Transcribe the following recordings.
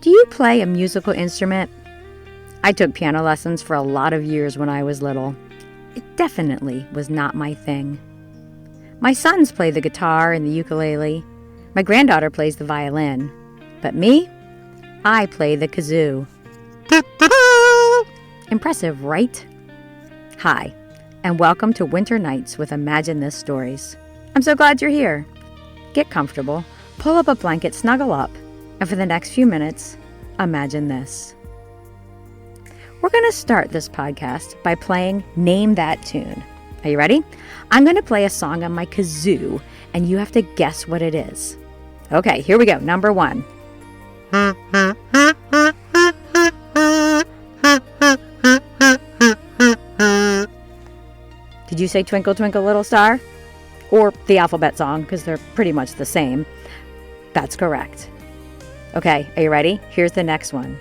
Do you play a musical instrument? I took piano lessons for a lot of years when I was little. It definitely was not my thing. My sons play the guitar and the ukulele. My granddaughter plays the violin. But me? I play the kazoo. Impressive, right? Hi, and welcome to Winter Nights with Imagine This Stories. I'm so glad you're here. Get comfortable, pull up a blanket, snuggle up, and for the next few minutes, imagine this. We're going to start this podcast by playing Name That Tune. Are you ready? I'm going to play a song on my kazoo, and you have to guess what it is. Okay, here we go. Number 1. Did you say Twinkle Twinkle Little Star? Or the alphabet song, because they're pretty much the same. That's correct. Okay, are you ready? Here's the next one.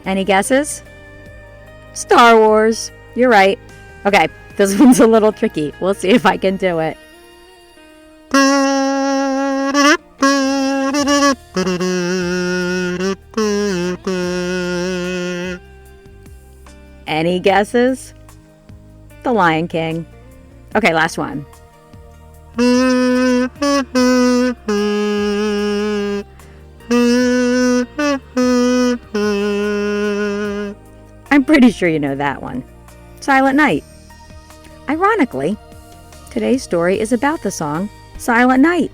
Any guesses? Star Wars. You're right. Okay, this one's a little tricky. We'll see if I can do it. Any guesses? The Lion King. Okay, last one. I'm pretty sure you know that one. Silent Night. Ironically, today's story is about the song Silent Night.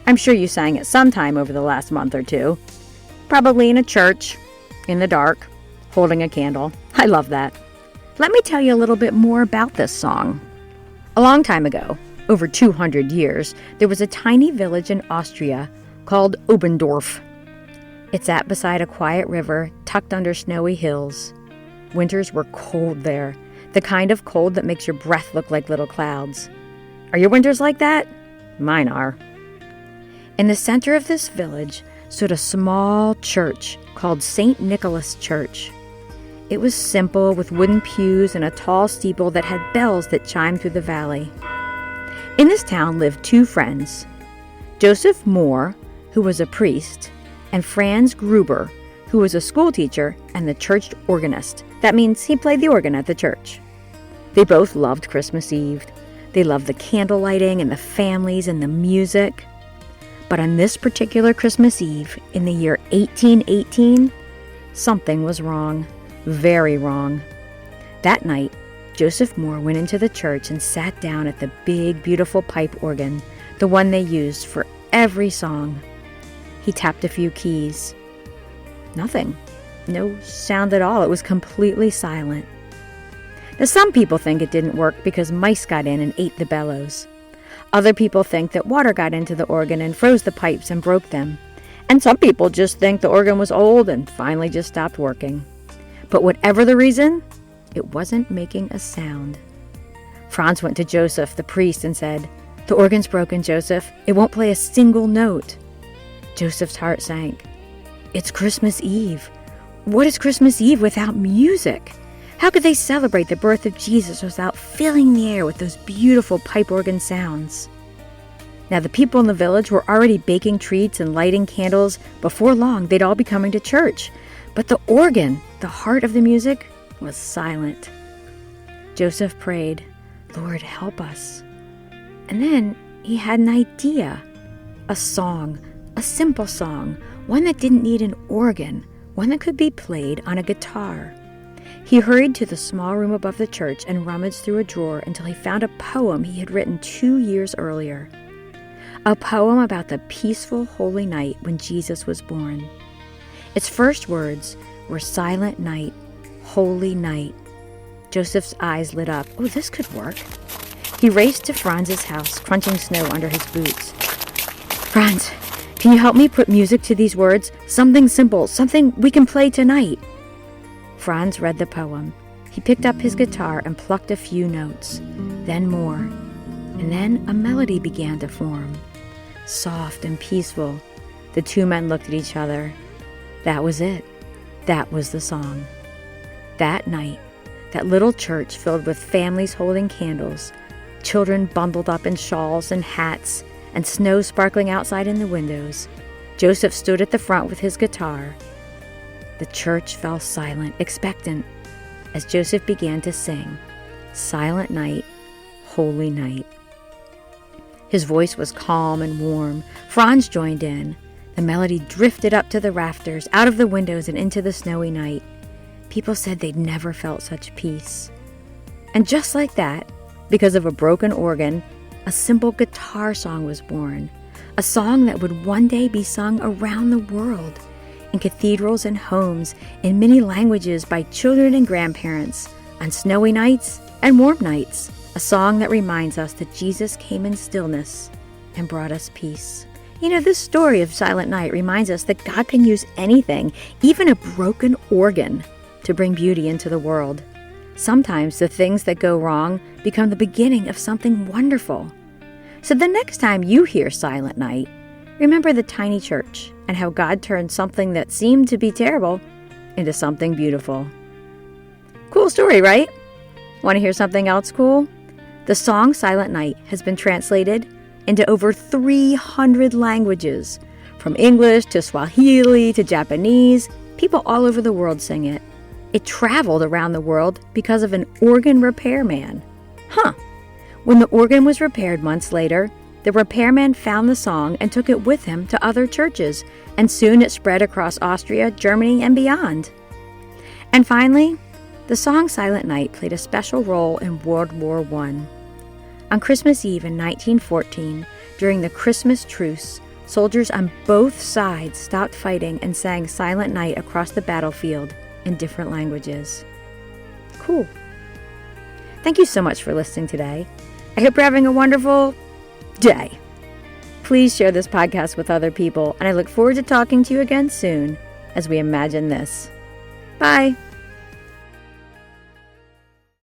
I'm sure you sang it sometime over the last month or two. Probably in a church, in the dark, holding a candle. I love that. Let me tell you a little bit more about this song. A long time ago, over 200 years, there was a tiny village in Austria called Obendorf. It sat beside a quiet river tucked under snowy hills. Winters were cold there, the kind of cold that makes your breath look like little clouds. Are your winters like that? Mine are. In the center of this village stood a small church called St. Nicholas Church. It was simple, with wooden pews and a tall steeple that had bells that chimed through the valley. In this town lived 2 friends, Joseph Moore, who was a priest, and Franz Gruber, who was a schoolteacher and the church organist. That means he played the organ at the church. They both loved Christmas Eve. They loved the candle lighting and the families and the music. But on this particular Christmas Eve, in the year 1818, something was wrong. Very wrong. That night, Joseph Moore went into the church and sat down at the big, beautiful pipe organ, the one they used for every song. He tapped a few keys. Nothing. No sound at all. It was completely silent. Now, some people think it didn't work because mice got in and ate the bellows. Other people think that water got into the organ and froze the pipes and broke them. And some people just think the organ was old and finally just stopped working. But whatever the reason, it wasn't making a sound. Franz went to Joseph, the priest, and said, "The organ's broken, Joseph. It won't play a single note." Joseph's heart sank. It's Christmas Eve. What is Christmas Eve without music? How could they celebrate the birth of Jesus without filling the air with those beautiful pipe organ sounds? Now, the people in the village were already baking treats and lighting candles. Before long, they'd all be coming to church. But the organ, the heart of the music, was silent. Joseph prayed, "Lord, help us." And then he had an idea. A song, a simple song, one that didn't need an organ, one that could be played on a guitar. He hurried to the small room above the church and rummaged through a drawer until he found a poem he had written 2 years earlier. A poem about the peaceful, holy night when Jesus was born. Its first words were "Silent night, holy night." Joseph's eyes lit up. Oh, this could work. He raced to Franz's house, crunching snow under his boots. "Franz, can you help me put music to these words? Something simple, something we can play tonight." Franz read the poem. He picked up his guitar and plucked a few notes, then more. And then a melody began to form. Soft and peaceful, the 2 men looked at each other. That was it. That was the song. That night, that little church filled with families holding candles, children bundled up in shawls and hats, and snow sparkling outside in the windows, Joseph stood at the front with his guitar. The church fell silent, expectant, as Joseph began to sing, "Silent Night, Holy Night." His voice was calm and warm. Franz joined in. The melody drifted up to the rafters, out of the windows and into the snowy night. People said they'd never felt such peace. And just like that, because of a broken organ, a simple guitar song was born, a song that would one day be sung around the world, in cathedrals and homes, in many languages by children and grandparents, on snowy nights and warm nights, a song that reminds us that Jesus came in stillness and brought us peace. You know, this story of Silent Night reminds us that God can use anything, even a broken organ, to bring beauty into the world. Sometimes the things that go wrong become the beginning of something wonderful. So the next time you hear Silent Night, remember the tiny church and how God turned something that seemed to be terrible into something beautiful. Cool story, right? Want to hear something else cool? The song Silent Night has been translated into over 300 languages. From English to Swahili to Japanese, people all over the world sing it. It traveled around the world because of an organ repairman. When the organ was repaired months later, the repairman found the song and took it with him to other churches, and soon it spread across Austria, Germany, and beyond. And finally, the song Silent Night played a special role in World War I. On Christmas Eve in 1914, during the Christmas truce, soldiers on both sides stopped fighting and sang Silent Night across the battlefield in different languages. Cool. Thank you so much for listening today. I hope you're having a wonderful day. Please share this podcast with other people, and I look forward to talking to you again soon as we imagine this. Bye.